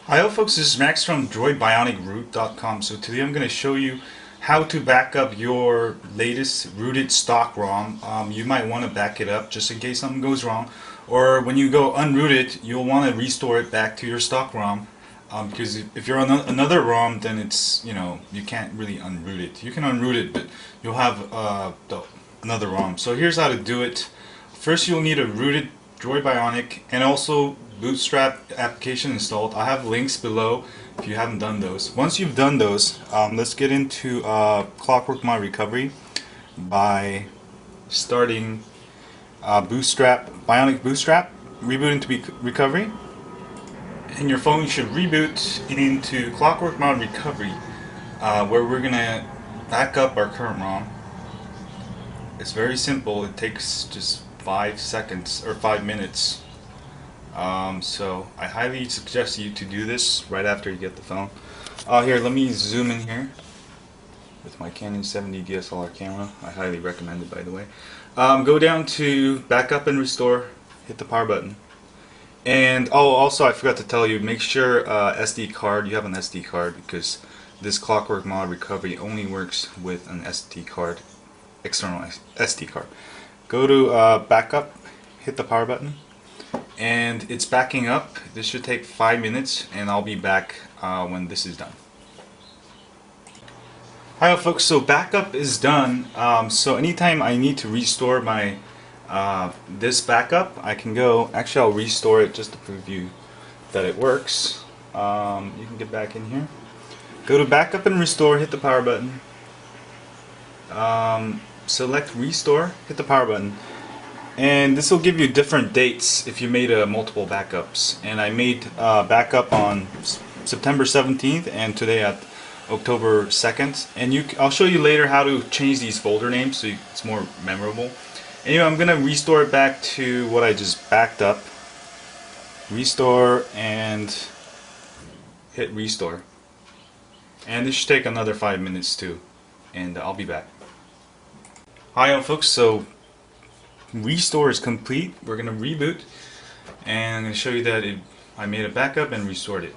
Hi folks, this is Max from DroidBionicRoot.com. So today I'm going to show you how to back up your latest rooted stock ROM. You might want to back it up just in case something goes wrong, or when you go unroot it, you'll want to restore it back to your stock ROM. Because if you're on another ROM, then it's, you can't really unroot it. You can unroot it, but you'll have another ROM. So here's how to do it. First, you'll need a rooted Droid Bionic and also Bootstrap application installed. I have links below if you haven't done those. Once you've done those, let's get into Clockwork Mod Recovery by starting Bionic Bootstrap, reboot into recovery, and your phone should reboot into Clockwork Mod Recovery, where we're gonna back up our current ROM. It's very simple. It takes just 5 seconds or 5 minutes. So I highly suggest you to do this right after you get the phone. Here, let me zoom in here with my Canon 70 DSLR camera. I highly recommend it, by the way. Go down to backup and restore, hit the power button. And also I forgot to tell you, make sure SD card, you have an SD card, because this Clockwork Mod Recovery only works with an SD card, external SD card. Go to backup, hit the power button, and it's backing up. This should take 5 minutes, and I'll be back when this is done. Hi folks, so backup is done. So anytime I need to restore my this backup, I can go, actually I'll restore it just to prove you that it works. You can get back in here, go to backup and restore, hit the power button, select restore, hit the power button, and this will give you different dates if you made multiple backups. And I made backup on September 17th and today at October 2nd, and I'll show you later how to change these folder names so it's more memorable. Anyway, I'm gonna restore it back to what I just backed up. Restore and hit restore, and this should take another 5 minutes too, and I'll be back. Hi folks, so restore is complete. We're gonna reboot, and I'm gonna show you that I made a backup and restored it.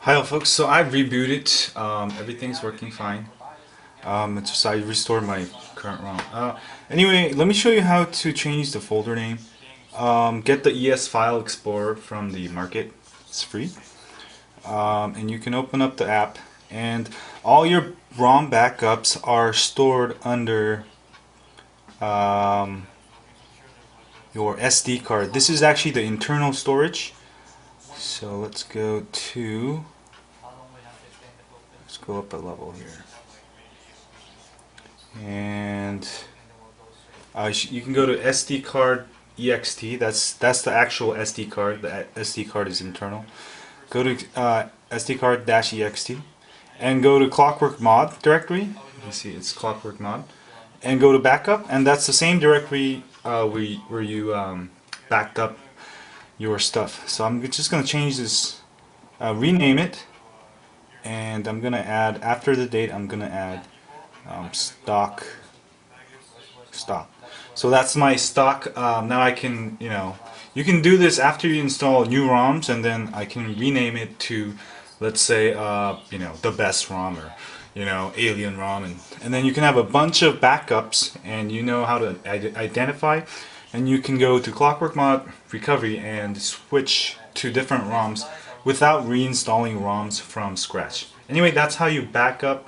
Hi folks, so I rebooted. Everything's working fine. It's just I restored my current ROM. Anyway, let me show you how to change the folder name. Get the ES File Explorer from the market. It's free, and you can open up the app, and all your ROM backups are stored under your SD card. This is actually the internal storage. So let's go up a level here, and you can go to SD card ext. That's the actual SD card. The SD card is internal. Go to SD card -ext, and go to Clockwork Mod directory. You can see it's Clockwork Mod, and go to backup, and that's the same directory where you backed up your stuff. So I'm just going to change this, rename it, and I'm going to add, after the date, I'm going to add stock. So that's my stock. Now I can, you can do this after you install new ROMs, and then I can rename it to, let's say, the best ROM, or alien ROM, and then you can have a bunch of backups, and you know how to identify, and you can go to Clockwork Mod Recovery and switch to different ROMs without reinstalling ROMs from scratch. Anyway, that's how you back up,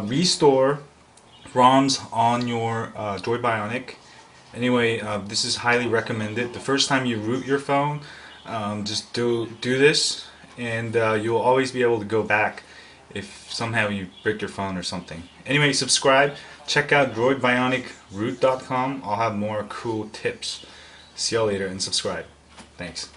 restore ROMs on your Droid Bionic. Anyway, this is highly recommended. The first time you root your phone, just do this, and you'll always be able to go back if somehow you break your phone or something. Anyway, subscribe, check out DroidBionicRoot.com. I'll have more cool tips. See y'all later, and subscribe. Thanks.